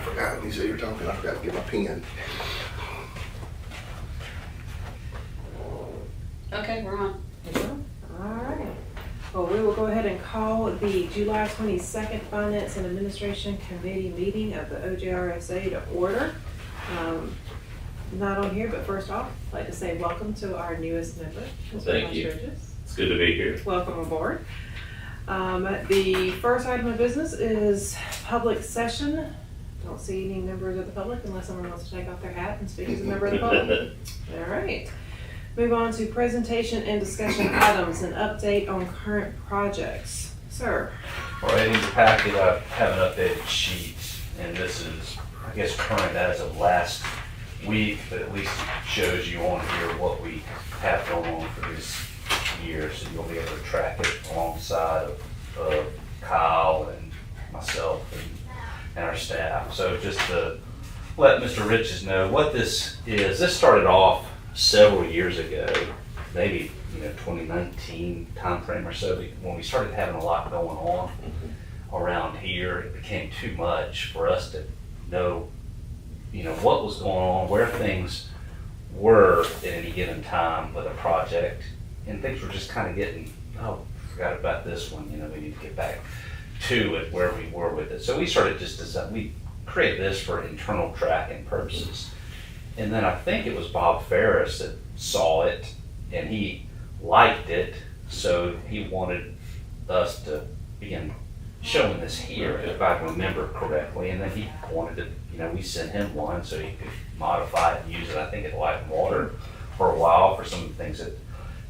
forgot, you said you were talking, I forgot to get my pen. Okay, we're on. All right. Well, we will go ahead and call the July 22nd Finance and Administration Committee meeting of the OJRSA to order. Not on here, but first off, I'd like to say welcome to our newest member, Mr. Thank you. Sturgis. It's good to be here. Welcome aboard. The first item of business is public session. Don't see any members of the public unless someone wants to take off their hat and speak as a member of the public. All right. Move on to presentation and discussion items, an update on current projects. Sir. All right, in your packet, I have an updated sheet, and this is, I guess, current as of last week, but at least it shows you on here what we have going on for this year, so you'll be able to track it alongside of Kyle and myself and our staff. So just to let Mr. Riches know what this is, this started off several years ago, maybe 2019 timeframe or so, when we started having a lot going on around here. It became too much for us to know, what was going on, where things were at any given time with a project, and things were just kind of getting, forgot about this one. We need to get back to it where we were with it. So we started we created this for internal tracking purposes. And then I think it was Bob Ferris that saw it and he liked it, so he wanted us to begin showing this here, if I remember correctly. And then he wanted to, we sent him one so he could modify it and use it, I think, at Light and Water for a while for some of the things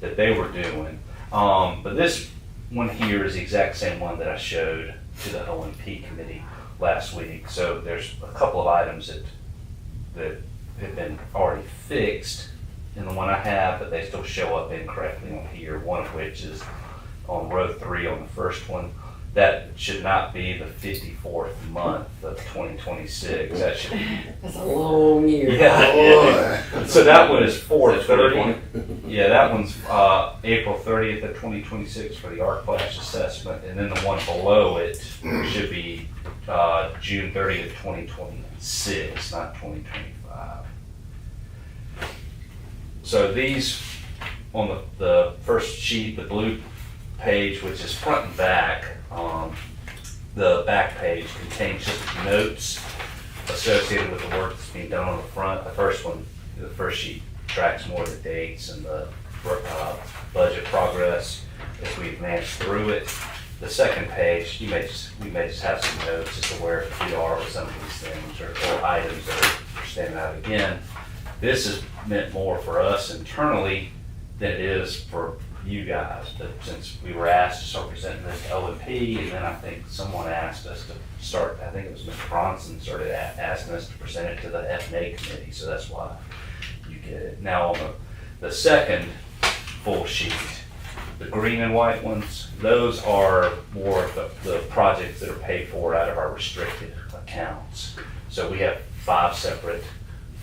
that they were doing. But this one here is the exact same one that I showed to the OMP committee last week. So there's a couple of items that have been already fixed in the one I have, but they still show up incorrectly on here. One of which is on row 3 on the first one. That should not be the 54th month of 2026. That should be. That's a long year. Yeah. So that one is 4/30. Yeah, that one's April 30th of 2026 for the arc flash assessment, and then the one below it should be June 30th, 2026, not 2025. So these, on the first sheet, the blue page, which is front and back, the back page contains just notes associated with the work that's being done on the front. The first sheet tracks more of the dates and the budget progress as we advance through it. The second page, we may just have some notes as to where we are with some of these things or items that are standing out again. This is meant more for us internally than it is for you guys. But since we were asked to start presenting this to OMP, and then I think someone asked us to start, I think it was Mr. Bronson started asking us to present it to the F&A committee, so that's why you get it. Now on the second full sheet, the green and white ones, those are more of the projects that are paid for out of our restricted accounts. So we have 5 separate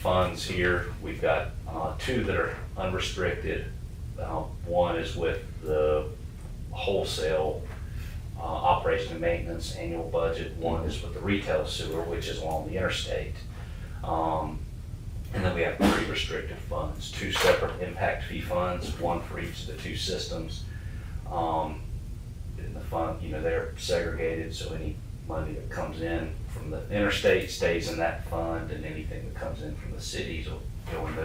funds here. We've got 2 that are unrestricted. One is with the wholesale operation and maintenance annual budget. One is with the retail sewer, which is along the interstate. And then we have 3 restricted funds, 2 separate impact fee funds, one for each of the 2 systems. In the fund, they're segregated, so any money that comes in from the interstate stays in that fund, and anything that comes in from the cities will go in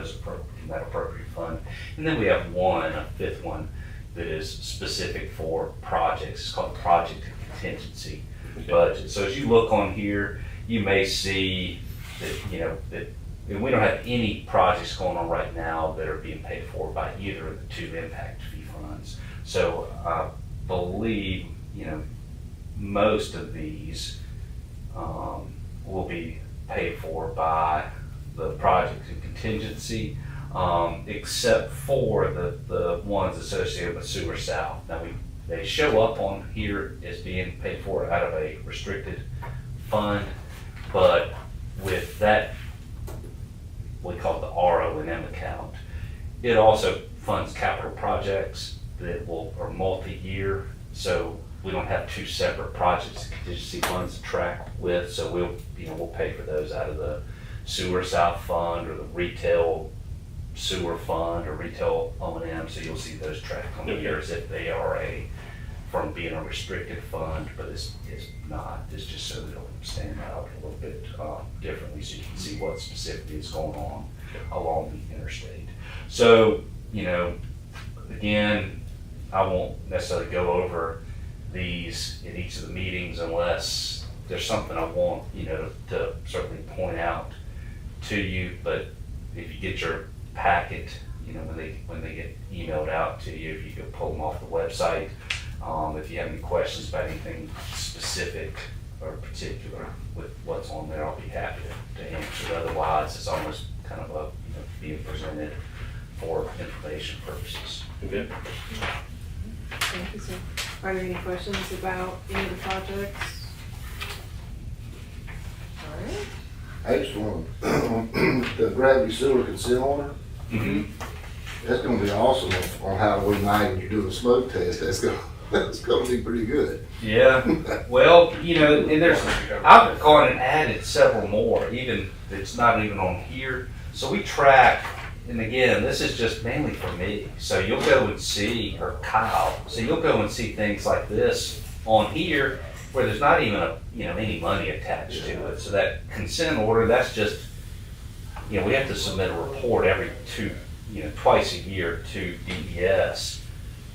that appropriate fund. And then we have a 5th one that is specific for projects. It's called Project Contingency Budget. So as you look on here, you may see that and we don't have any projects going on right now that are being paid for by either of the 2 impact fee funds. So I believe most of these will be paid for by the project and contingency, except for the ones associated with Sewer South. Now they show up on here as being paid for out of a restricted fund, but with that, we call it the RO&M account, it also funds capital projects that are multi-year. So we don't have two separate projects, contingency funds to track with, so we'll pay for those out of the sewer south fund or the retail sewer fund or retail O&M, so you'll see those tracked on the Okay. year as if they are from being a restricted fund, but it's not. It's just so that it'll stand out a little bit differently, so you can see what specifically is going on along the interstate. So, again, I won't necessarily go over these in each of the meetings unless there's something I want, to certainly point out to you. But if you get your packet, when they get emailed out to you, if you could pull them off the website. If you have any questions about anything specific or particular with what's on there, I'll be happy to answer. Otherwise, it's almost kind of being presented for information purposes. Okay. Thank you, sir. Are there any questions about any of the projects? All right. I just want, the gravity sewer consent order, that's gonna be awesome on Halloween night when you do the smoke test. That's gonna be pretty good. Yeah, well, and I've gone and added several more, even, it's not even on here. So we track, and again, this is just mainly for me. So you'll go and see, or Kyle, so you'll go and see things like this on here where there's not even any money attached to it. So that consent order, that's just, we have to submit a report twice a year to DES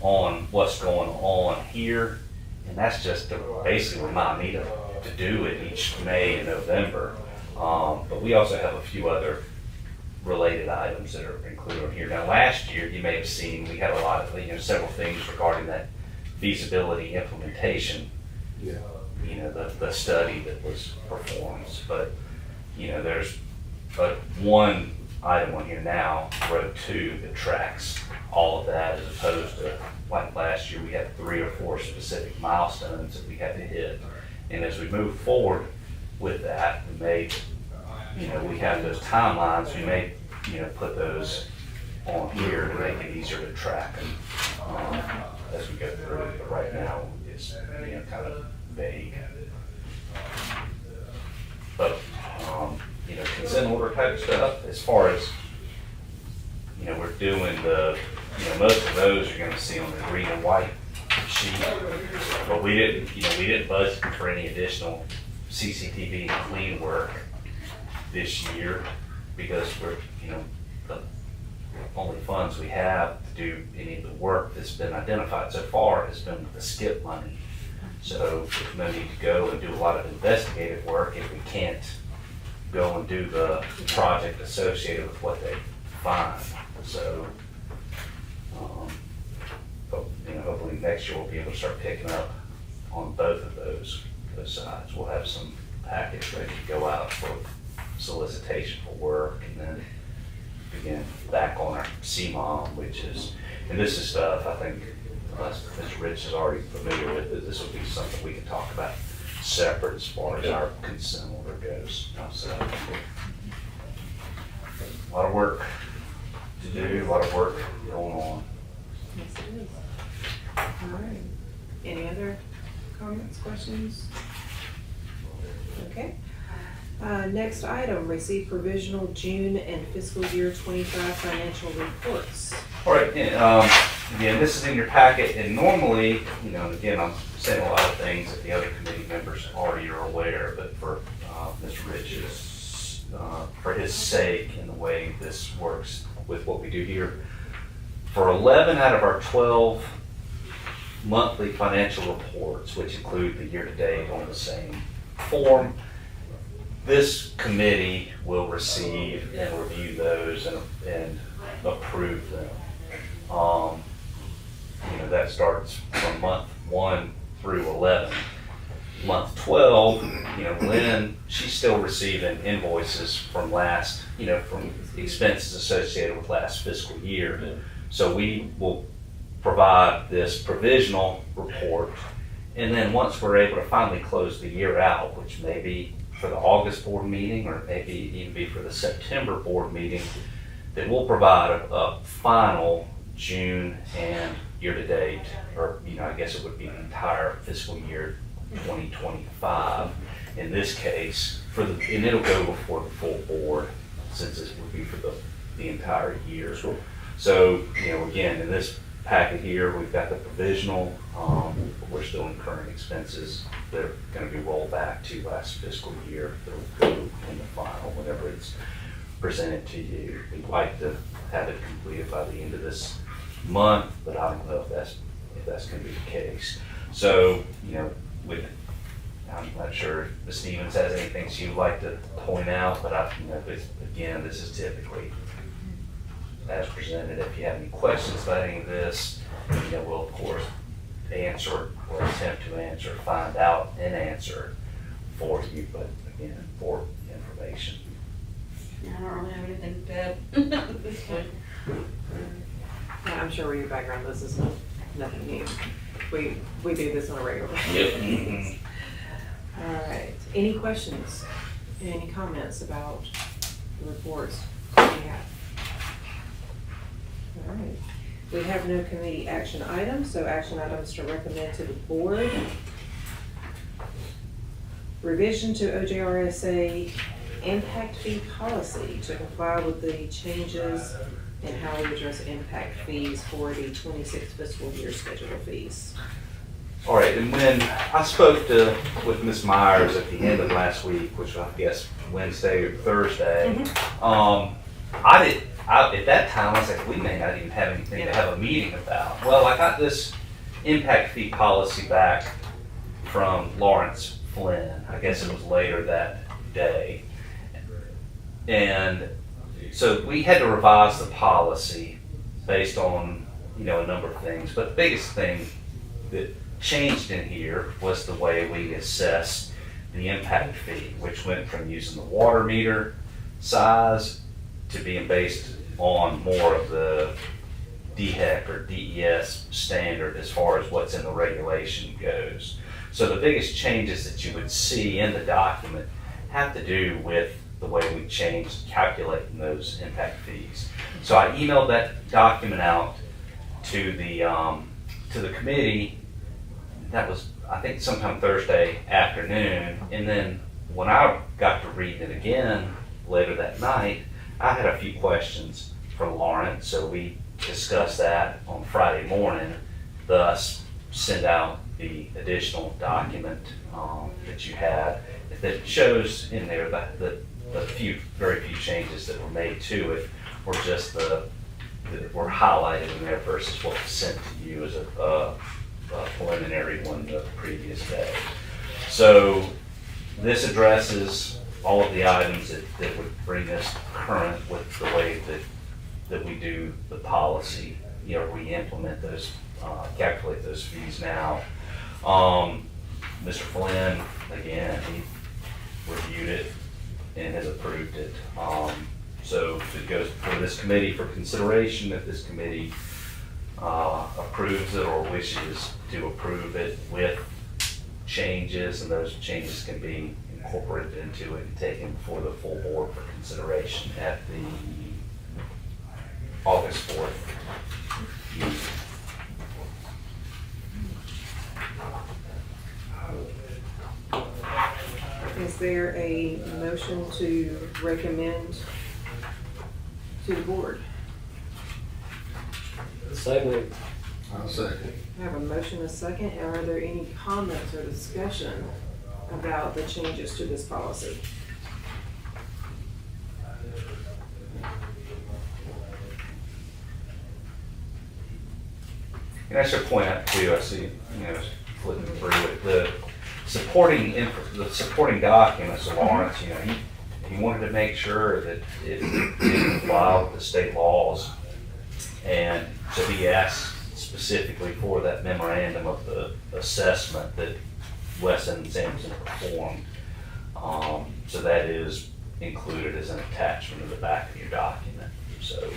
on what's going on here, and that's just to basically remind me to do it each May and November. But we also have a few other related items that are included on here. Now, last year, you may have seen, we had a lot of, several things regarding that feasibility implementation, Yeah. the study that was performed. But, there's one item on here now, Road 2, that tracks all of that, as opposed to like last year, we had 3 or 4 specific milestones that we had to hit. And as we move forward with that, we may, we have those timelines, we may, put those on here to make it easier to track and, as we go through. But right now, it's, kind of vague. But, consent order type stuff, as far as, we're doing most of those you're gonna see on the green and white sheet. But we didn't budget for any additional CCTV and clean work this year because we're, the only funds we have to do any of the work that's been identified so far has been the SCIP money. So there's no need to go and do a lot of investigative work if we can't go and do the project associated with what they find. So, but, hopefully next year we'll be able to start picking up on both of those sides. We'll have some package ready to go out for solicitation for work, and then begin back on our CMOM, which is, and this is stuff I think, unless Mr. Rich is already familiar with it, this will be something we can talk about separate as far as our consent order goes. So, a lot of work to do, a lot of work going on. Yes, it is. All right. Any other comments, questions? Okay. Next item, receive provisional June and fiscal year 25 financial reports. All right, and, again, this is in your packet, and normally, and again, I'm saying a lot of things that the other committee members already are aware, but for Mr. Rich's, for his sake and the way this works with what we do here, for 11 out of our 12 monthly financial reports, which include the year-to-date on the same form, this committee will receive and review those and approve them. That starts from month 1 through 11. Month 12, Lynn, she's still receiving invoices from from expenses associated with last fiscal year. So we will provide this provisional report, and then once we're able to finally close the year out, which may be for the August board meeting or maybe even be for the September board meeting, then we'll provide a final June and year-to-date, or, I guess it would be the entire fiscal year 2025 in this case, and it'll go before the full board, since this would be for the entire year. So, again, in this packet here, we've got the provisional, but we're still incurring expenses that are gonna be rolled back to last fiscal year. They'll go in the final whenever it's presented to you. We'd like to have it completed by the end of this month, but I don't know if that's gonna be the case. So, I'm not sure if Ms. Stevens has anything she would like to point out, but again, this is typically as presented. If you have any questions about any of this, we'll of course answer or attempt to answer, find out and answer for you, but again, for information. I don't really have anything to add at this point. Yeah, I'm sure with your background, this is nothing new. We do this on a regular basis. Yep. All right, any questions, any comments about the reports we have? All right, we have no committee action items, so action items to recommend to the board. Revision to OJRSA impact fee policy to comply with the changes in how we address impact fees for the 26 fiscal year schedule of fees. All right, and when I spoke with Ms. Myers at the end of last week, which I guess Wednesday or Thursday, at that time, I was like, we may not even have anything to have a meeting about. Well, I got this impact fee policy back from Lawrence Flynn. I guess it was later that day. And so we had to revise the policy based on, a number of things. But the biggest thing that changed in here was the way we assess the impact fee, which went from using the water meter size to being based on more of the DHEC or DES standard as far as what's in the regulation goes. So the biggest changes that you would see in the document have to do with the way we changed calculating those impact fees. So I emailed that document out to the committee. That was, I think, sometime Thursday afternoon. And then when I got to read it again later that night, I had a few questions for Lawrence. So we discussed that on Friday morning, thus send out the additional document that you had that shows in there that the very few changes that were made to it were just that were highlighted in there versus what was sent to you as a preliminary one the previous day. So this addresses all of the items that would bring us current with the way that we do the policy. We implement those, calculate those fees now. Mr. Flynn, again, he reviewed it and has approved it. So it goes for this committee for consideration. If this committee approves it or wishes to approve it with changes, and those changes can be incorporated into it and taken before the full board for consideration at the August 4th meeting. Is there a motion to recommend to the board? Second. I'll second. I have a motion, a second. Are there any comments or discussion about the changes to this policy? And I should point out too, I see, flipping through it, the supporting documents of Lawrence, he wanted to make sure that it didn't comply with the state laws. And so he asked specifically for that memorandum of the assessment that Wesson and Sampson performed. So that is included as an attachment in the back of your document. So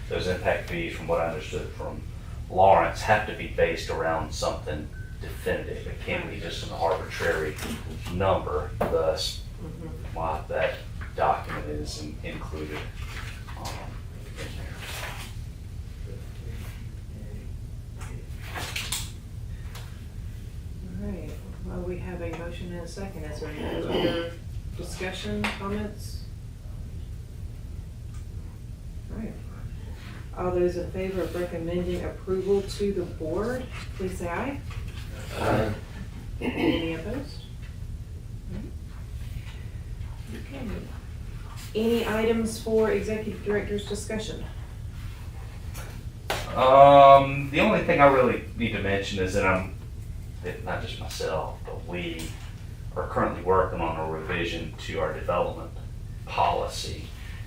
those impact fees, from what I understood from Lawrence, have to be based around something definitive. It can't be just an arbitrary number, thus why that document is included in there. motion and a second. Is there any other discussion, comments? All right. All those in favor of recommending approval to the board, please say aye. Any opposed? Okay. Any items for executive director's discussion? The only thing I really need to mention is that not just myself, but we are currently working on a revision to our development policy.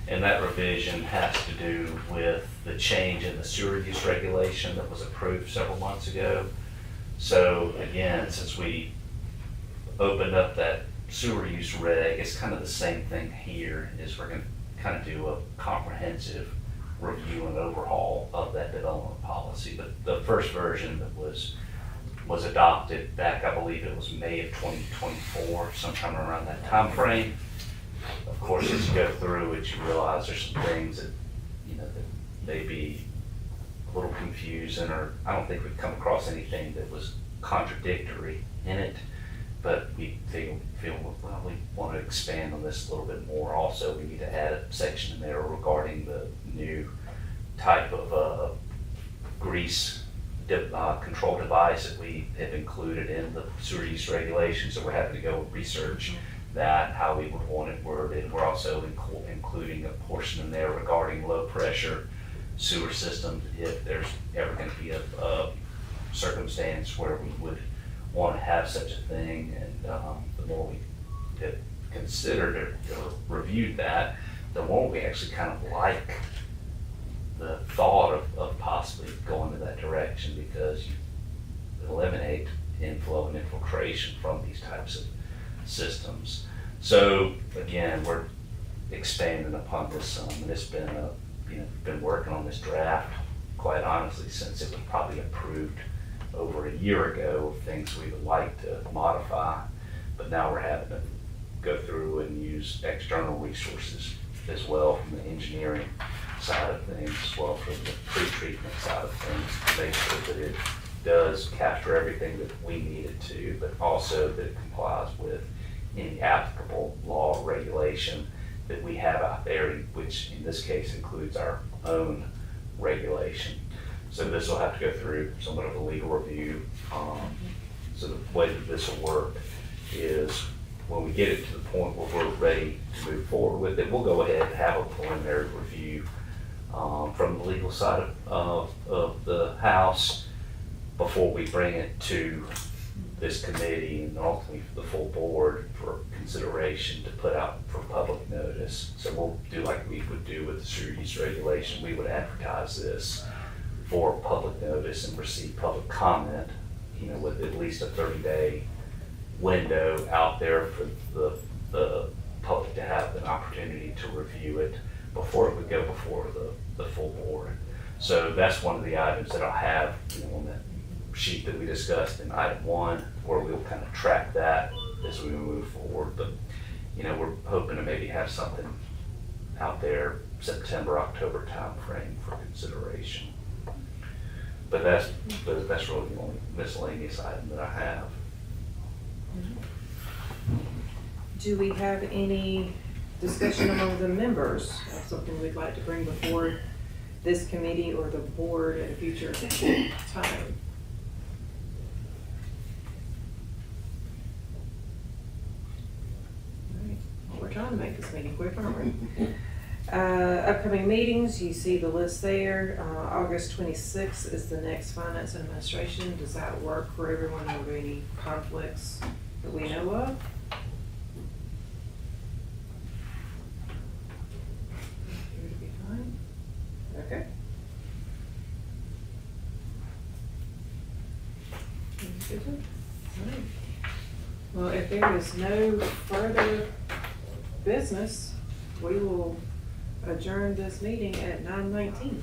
And that revision has to do with the change in the sewer use regulation that was approved several months ago. So again, since we opened up that sewer use reg, it's kind of the same thing here, is we're gonna kind of do a comprehensive review and overhaul of that development policy. But the first version that was adopted back, I believe it was May of 2024, sometime around that time frame. Of course, as you go through it, you realize there's some things that, that may be a little confusing, or I don't think we've come across anything that was contradictory in it. But we feel, well, we want to expand on this a little bit more. Also, we need to add a section in there regarding the new type of grease control device that we have included in the sewer use regulations. So we're having to go research that, how we would want it worded. We're also including a portion in there regarding low pressure sewer systems, if there's ever going to be a circumstance where we would want to have such a thing. And the more we have considered or reviewed that, the more we actually kind of like the thought of possibly going in that direction, because you eliminate inflow and infiltration from these types of systems. So again, we're expanding upon this some, and it's been been working on this draft, quite honestly, since it was probably approved over a year ago, of things we would like to modify. But now we're having to go through and use external resources as well, from the engineering side of things, as well from the pre-treatment side of things, to make sure that it does capture everything that we need it to, but also that it complies with any applicable law or regulation that we have out there, which in this case includes our own regulation. So this will have to go through somewhat of a legal review. So the way that this will work is, when we get it to the point where we're ready to move forward with it, we'll go ahead and have a preliminary review from the legal side of the House before we bring it to this committee and ultimately the full board for consideration to put out for public notice. So we'll do like we would do with the sewer use regulation. We would advertise this for public notice and receive public comment, with at least a 30-day window out there for the public to have an opportunity to review it before it would go before the full board. So that's one of the items that I'll have on that sheet that we discussed in item 1, where we'll kind of track that as we move forward. But we're hoping to maybe have something out there September, October time frame for consideration. But that's really the only miscellaneous item that I have. Do we have any discussion among the members of something we'd like to bring before this committee or the board at a future time? All right. Well, we're trying to make this meeting quick, aren't we? Upcoming meetings, you see the list there. August 26th is the next Finance and Administration. Does that work for everyone? Are there any conflicts that we know of? Appear to be fine. Okay. All right. Well, if there is no further business, we will adjourn this meeting at 9:19.